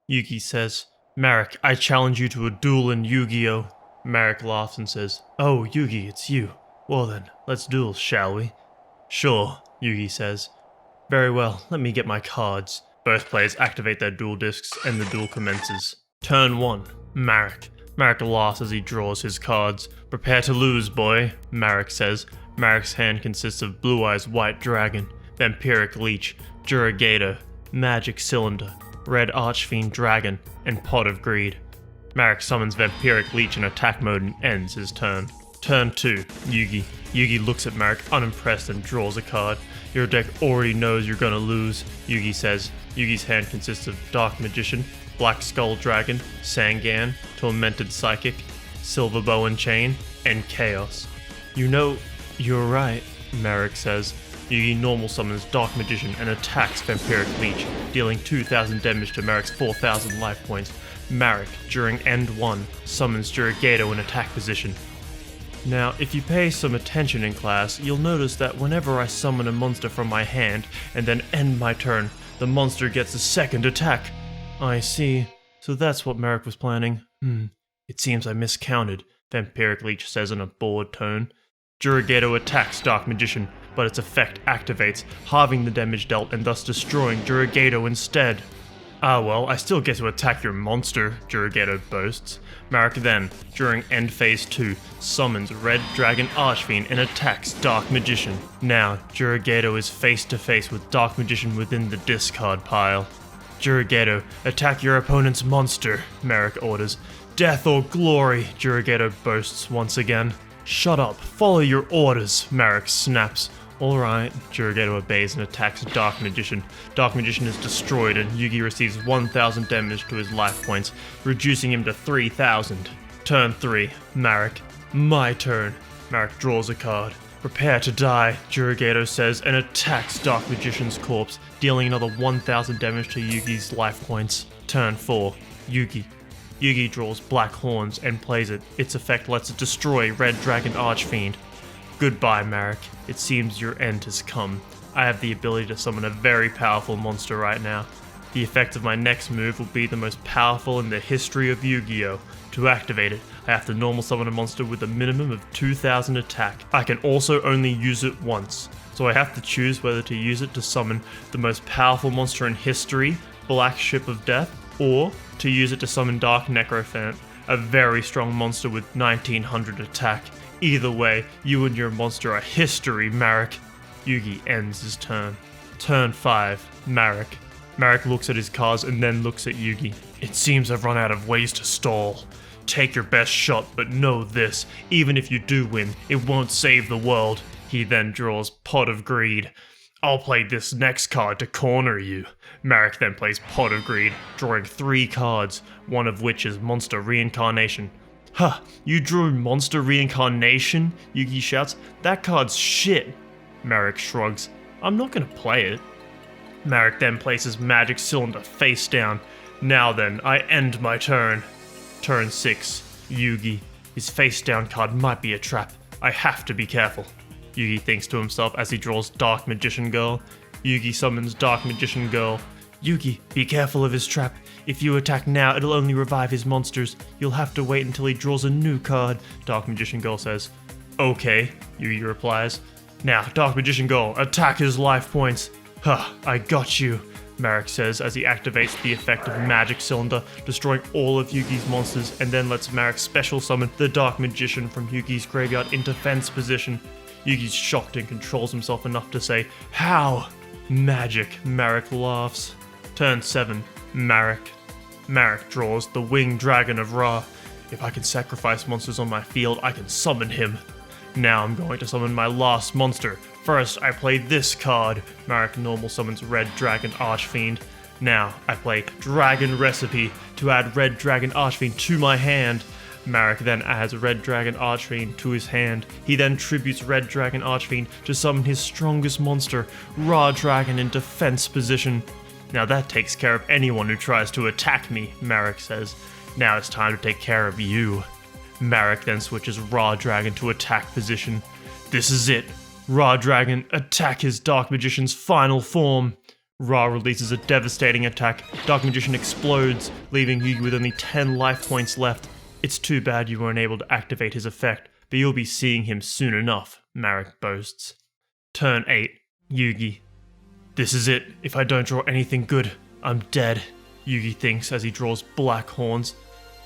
Yugi says, Marik, I challenge you to a duel in Yu-Gi-Oh! Marik laughs and says, Oh, Yugi, it's you. Well then, let's duel, shall we? Sure, Yugi says. Very well, let me get my cards. Both players activate their duel discs and the duel commences. Turn 1, Marik. Marik laughs as he draws his cards. Prepare to lose, boy, Marik says. Marik's hand consists of Blue Eyes White Dragon, Vampiric Leech, Jurigato, Magic Cylinder, Red Archfiend Dragon, and Pot of Greed. Marik summons Vampiric Leech in attack mode and ends his turn. Turn 2, Yugi. Yugi looks at Marik unimpressed and draws a card. Your deck already knows you're gonna lose, Yugi says. Yugi's hand consists of Dark Magician, Black Skull Dragon, Sangan, Tormented Psychic, Silver Bow and Chain, and Chaos. You know, you're right, Marik says. Yugi normal summons Dark Magician and attacks Vampiric Leech, dealing 2,000 damage to Marik's 4,000 life points. Marik, during End 1, summons Jurigato in attack position. Now, if you pay some attention in class, you'll notice that whenever I summon a monster from my hand and then end my turn, the monster gets a second attack. I see. So that's what Marik was planning. It seems I miscounted, Vampiric Leech says in a bored tone. Jurigato attacks Dark Magician, but its effect activates, halving the damage dealt and thus destroying Jurigato instead. Ah well, I still get to attack your monster, Jurigato boasts. Marik then, during End Phase 2, summons Red Dragon Archfiend and attacks Dark Magician. Now, Jurigato is face to face with Dark Magician within the discard pile. Jurigato, attack your opponent's monster, Marik orders. Death or glory, Jurigato boasts once again. Shut up, follow your orders, Marik snaps. Alright, Jurigato obeys and attacks Dark Magician. Dark Magician is destroyed and Yugi receives 1,000 damage to his life points, reducing him to 3,000. Turn 3, Marik. My turn. Marik draws a card. Prepare to die, Jurigato says, and attacks Dark Magician's corpse, dealing another 1,000 damage to Yugi's life points. Turn 4, Yugi. Yugi draws Black Horns and plays it. Its effect lets it destroy Red Dragon Archfiend. Goodbye, Marik. It seems your end has come. I have the ability to summon a very powerful monster right now. The effect of my next move will be the most powerful in the history of Yu-Gi-Oh! To activate it, I have to normal summon a monster with a minimum of 2,000 attack. I can also only use it once, so I have to choose whether to use it to summon the most powerful monster in history, Black Ship of Death, or to use it to summon Dark Necrophant, a very strong monster with 1,900 attack. Either way, you and your monster are history, Marik. Yugi ends his turn. Turn 5, Marik. Marik looks at his cards and then looks at Yugi. It seems I've run out of ways to stall. Take your best shot, but know this, even if you do win, it won't save the world. He then draws Pot of Greed. I'll play this next card to corner you. Marik then plays Pot of Greed, drawing 3 cards, one of which is Monster Reincarnation. Huh, you drew Monster Reincarnation? Yugi shouts. That card's shit. Marik shrugs. I'm not gonna play it. Marik then places Magic Cylinder face down. Now then, I end my turn. Turn 6, Yugi. His face down card might be a trap. I have to be careful. Yugi thinks to himself as he draws Dark Magician Girl. Yugi summons Dark Magician Girl. Yugi, be careful of his trap. If you attack now, it'll only revive his monsters. You'll have to wait until he draws a new card, Dark Magician Girl says. Okay, Yugi replies. Now, Dark Magician Girl, attack his life points. Huh, I got you, Marik says as he activates the effect of Magic Cylinder, destroying all of Yugi's monsters, and then lets Marik special summon the Dark Magician from Yugi's graveyard into fence position. Yugi's shocked and controls himself enough to say, How? Magic, Marik laughs. Turn 7, Marik. Marik draws the Winged Dragon of Ra. If I can sacrifice monsters on my field, I can summon him. Now I'm going to summon my last monster. First, I play this card. Marik normal summons Red Dragon Archfiend. Now, I play Dragon Recipe to add Red Dragon Archfiend to my hand. Marik then adds Red Dragon Archfiend to his hand. He then tributes Red Dragon Archfiend to summon his strongest monster, Ra Dragon, in defense position. Now that takes care of anyone who tries to attack me, Marik says. Now it's time to take care of you. Marik then switches Ra Dragon to attack position. This is it. Ra Dragon, attack his Dark Magician's final form. Ra releases a devastating attack. Dark Magician explodes, leaving Yugi with only 10 life points left. It's too bad you weren't able to activate his effect, but you'll be seeing him soon enough, Marik boasts. Turn 8. Yugi. This is it. If I don't draw anything good, I'm dead, Yugi thinks as he draws black horns.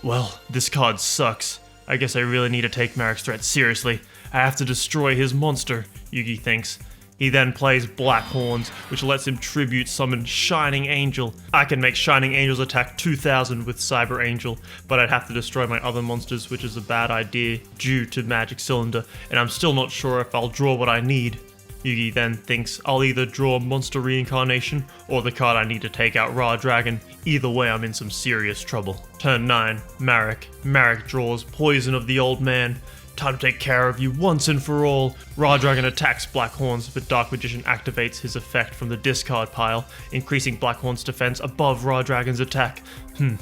Well, this card sucks. I guess I really need to take Marik's threat seriously. I have to destroy his monster, Yugi thinks. He then plays Black Horns, which lets him tribute summon Shining Angel. I can make Shining Angel's attack 2000 with Cyber Angel, but I'd have to destroy my other monsters, which is a bad idea due to Magic Cylinder, and I'm still not sure if I'll draw what I need. Yugi then thinks I'll either draw Monster Reincarnation or the card I need to take out Ra Dragon. Either way, I'm in some serious trouble. Turn 9. Marik. Marik draws Poison of the Old Man. Time to take care of you once and for all. Ra Dragon attacks Black Horns, but Dark Magician activates his effect from the discard pile, increasing Black Horn's defense above Ra Dragon's attack.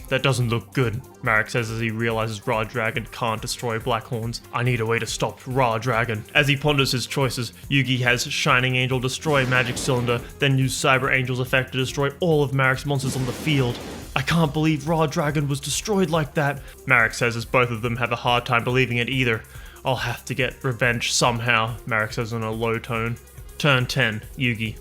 That doesn't look good, Marik says as he realizes Ra Dragon can't destroy Black Horns. I need a way to stop Ra Dragon. As he ponders his choices, Yugi has Shining Angel destroy Magic Cylinder, then use Cyber Angel's effect to destroy all of Marik's monsters on the field. I can't believe Ra Dragon was destroyed like that, Marik says as both of them have a hard time believing it either. I'll have to get revenge somehow, Marik says in a low tone. Turn 10. Yugi.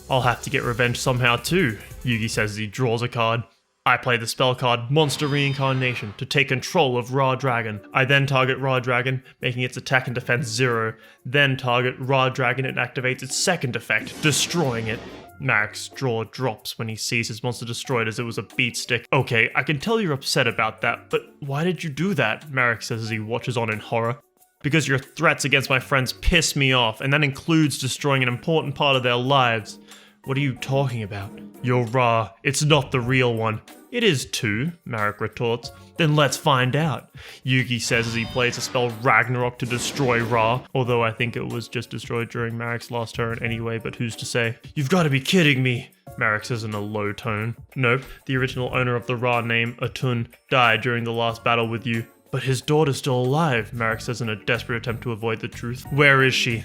I'll have to get revenge somehow too, Yugi says as he draws a card. I play the spell card Monster Reincarnation to take control of Ra Dragon. I then target Ra Dragon, making its attack and defense 0. Then target Ra Dragon and activates its second effect, destroying it. Marik's jaw drops when he sees his monster destroyed as it was a beat stick. Okay, I can tell you're upset about that, but why did you do that? Marik says as he watches on in horror. Because your threats against my friends piss me off, and that includes destroying an important part of their lives. What are you talking about? You're Ra. It's not the real one. It is too, Marik retorts. Then let's find out, Yugi says as he plays the spell Ragnarok to destroy Ra, although I think it was just destroyed during Marik's last turn anyway, but who's to say? You've got to be kidding me, Marik says in a low tone. Nope, the original owner of the Ra name, Atun, died during the last battle with you. But his daughter's still alive, Marik says in a desperate attempt to avoid the truth. Where is she?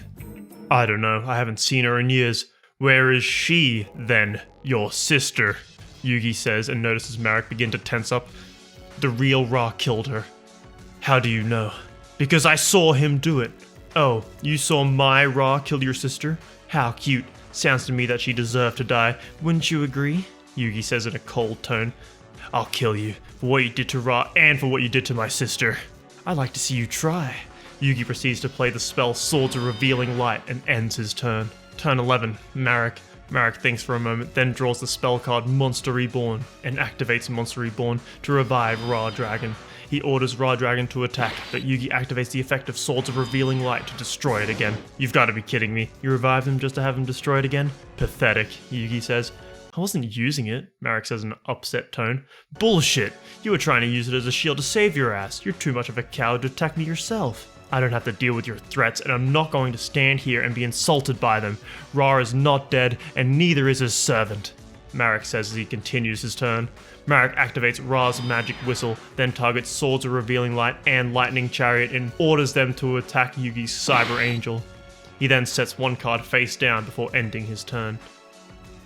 I don't know, I haven't seen her in years. Where is she, then? Your sister, Yugi says and notices Marik begin to tense up. The real Ra killed her. How do you know? Because I saw him do it. Oh, you saw my Ra kill your sister? How cute. Sounds to me that she deserved to die. Wouldn't you agree? Yugi says in a cold tone. I'll kill you for what you did to Ra and for what you did to my sister. I'd like to see you try. Yugi proceeds to play the spell Swords of Revealing Light and ends his turn. Turn 11. Marik. Marik thinks for a moment, then draws the spell card Monster Reborn and activates Monster Reborn to revive Ra Dragon. He orders Ra Dragon to attack, but Yugi activates the effect of Swords of Revealing Light to destroy it again. You've got to be kidding me. You revived him just to have him destroyed again? Pathetic, Yugi says. I wasn't using it, Marik says in an upset tone. Bullshit! You were trying to use it as a shield to save your ass. You're too much of a coward to attack me yourself. I don't have to deal with your threats, and I'm not going to stand here and be insulted by them. Ra is not dead, and neither is his servant, Marik says as he continues his turn. Marik activates Ra's magic whistle, then targets Swords of Revealing Light and Lightning Chariot and orders them to attack Yugi's Cyber Angel. He then sets one card face down before ending his turn.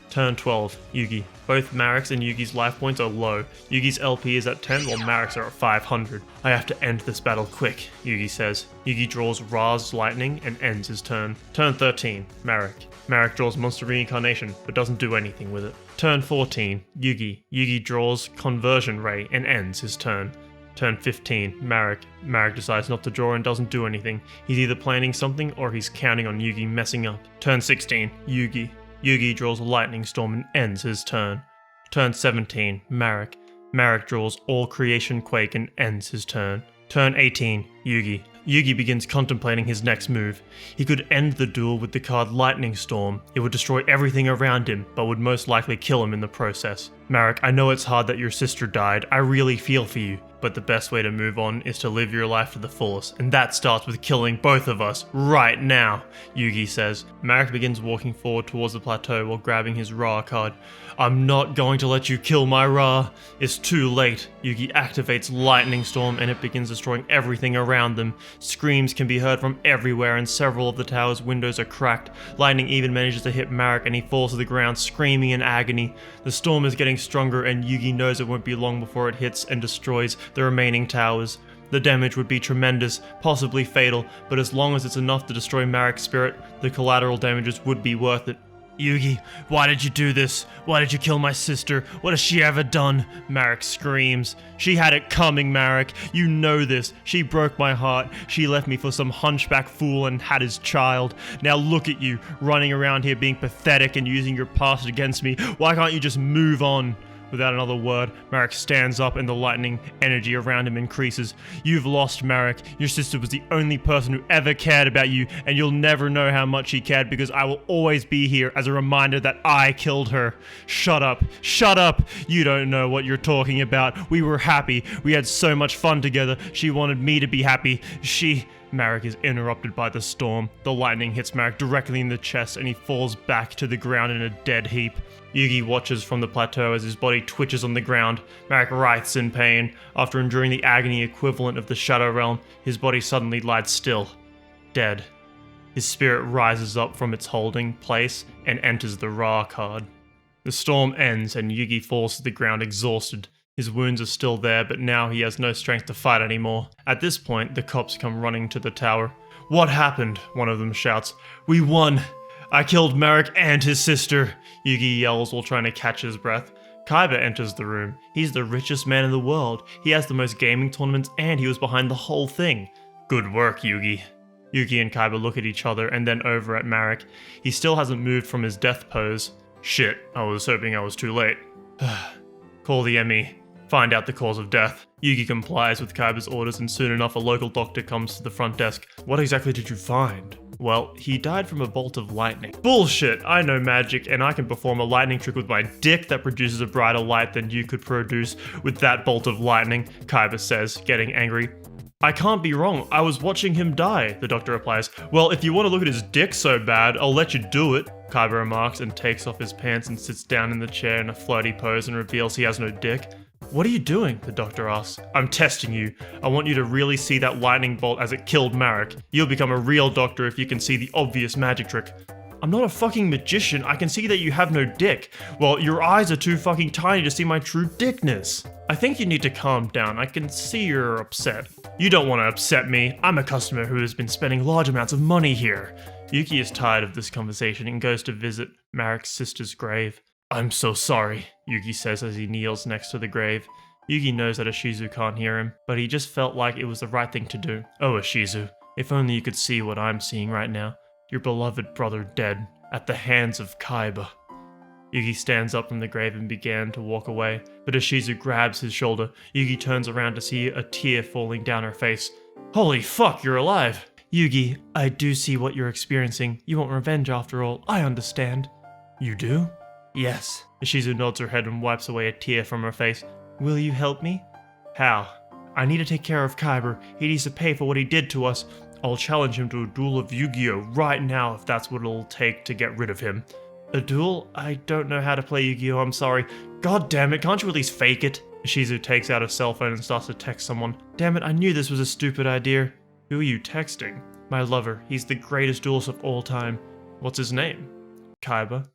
Turn 12. Yugi. Both Marik's and Yugi's life points are low. Yugi's LP is at 10 while Marik's are at 500. I have to end this battle quick, Yugi says. Yugi draws Ra's Lightning and ends his turn. Turn 13. Marik. Marik draws Monster Reincarnation but doesn't do anything with it. Turn 14. Yugi. Yugi draws Conversion Ray and ends his turn. Turn 15. Marik. Marik decides not to draw and doesn't do anything. He's either planning something or he's counting on Yugi messing up. Turn 16. Yugi. Yugi draws Lightning Storm and ends his turn. Turn 17. Marik. Marik draws All Creation Quake and ends his turn. Turn 18. Yugi. Yugi begins contemplating his next move. He could end the duel with the card Lightning Storm. It would destroy everything around him, but would most likely kill him in the process. Marik, I know it's hard that your sister died. I really feel for you. But the best way to move on is to live your life to the fullest, and that starts with killing both of us right now, Yugi says. Marik begins walking forward towards the plateau while grabbing his Ra card. I'm not going to let you kill my Ra. It's too late. Yugi activates Lightning Storm and it begins destroying everything around them. Screams can be heard from everywhere and several of the tower's windows are cracked. Lightning even manages to hit Marik and he falls to the ground screaming in agony. The storm is getting stronger and Yugi knows it won't be long before it hits and destroys the remaining towers. The damage would be tremendous, possibly fatal, but as long as it's enough to destroy Marik's spirit, the collateral damages would be worth it. Yugi, why did you do this? Why did you kill my sister? What has she ever done? Marik screams. She had it coming, Marik. You know this. She broke my heart. She left me for some hunchback fool and had his child. Now look at you, running around here being pathetic and using your past against me. Why can't you just move on? Without another word, Marik stands up and the lightning energy around him increases. You've lost, Marik. Your sister was the only person who ever cared about you, and you'll never know how much she cared because I will always be here as a reminder that I killed her. Shut up. Shut up. You don't know what you're talking about. We were happy. We had so much fun together. She wanted me to be happy. Marik is interrupted by the storm. The lightning hits Marik directly in the chest and he falls back to the ground in a dead heap. Yugi watches from the plateau as his body twitches on the ground. Marik writhes in pain. After enduring the agony equivalent of the Shadow Realm, his body suddenly lies still. Dead. His spirit rises up from its holding place and enters the Ra card. The storm ends and Yugi falls to the ground exhausted. His wounds are still there, but now he has no strength to fight anymore. At this point, the cops come running to the tower. What happened? One of them shouts. We won! I killed Marik and his sister! Yugi yells while trying to catch his breath. Kaiba enters the room. He's the richest man in the world. He has the most gaming tournaments and he was behind the whole thing. Good work, Yugi. Yugi and Kaiba look at each other and then over at Marik. He still hasn't moved from his death pose. Shit, I was hoping I was too late. Call the ME. Find out the cause of death. Yugi complies with Kaiba's orders and soon enough a local doctor comes to the front desk. What exactly did you find? Well, he died from a bolt of lightning. Bullshit! I know magic and I can perform a lightning trick with my dick that produces a brighter light than you could produce with that bolt of lightning, Kaiba says, getting angry. I can't be wrong, I was watching him die, the doctor replies. Well, if you want to look at his dick so bad, I'll let you do it, Kaiba remarks and takes off his pants and sits down in the chair in a flirty pose and reveals he has no dick. What are you doing? The doctor asks. I'm testing you. I want you to really see that lightning bolt as it killed Marik. You'll become a real doctor if you can see the obvious magic trick. I'm not a fucking magician. I can see that you have no dick. Well, your eyes are too fucking tiny to see my true dickness. I think you need to calm down. I can see you're upset. You don't want to upset me. I'm a customer who has been spending large amounts of money here. Yuki is tired of this conversation and goes to visit Marik's sister's grave. I'm so sorry, Yugi says as he kneels next to the grave. Yugi knows that Ishizu can't hear him, but he just felt like it was the right thing to do. Oh, Ishizu, if only you could see what I'm seeing right now. Your beloved brother dead, at the hands of Kaiba. Yugi stands up from the grave and began to walk away, but Ishizu grabs his shoulder. Yugi turns around to see a tear falling down her face. Holy fuck, you're alive! Yugi, I do see what you're experiencing. You want revenge after all, I understand. You do? Yes. Ishizu nods her head and wipes away a tear from her face. Will you help me? How? I need to take care of Kaiba. He needs to pay for what he did to us. I'll challenge him to a duel of Yu-Gi-Oh! Right now if that's what it'll take to get rid of him. A duel? I don't know how to play Yu-Gi-Oh! I'm sorry. God damn it, can't you at least fake it? Ishizu takes out a cell phone and starts to text someone. Damn it, I knew this was a stupid idea. Who are you texting? My lover. He's the greatest duelist of all time. What's his name? Kaiba.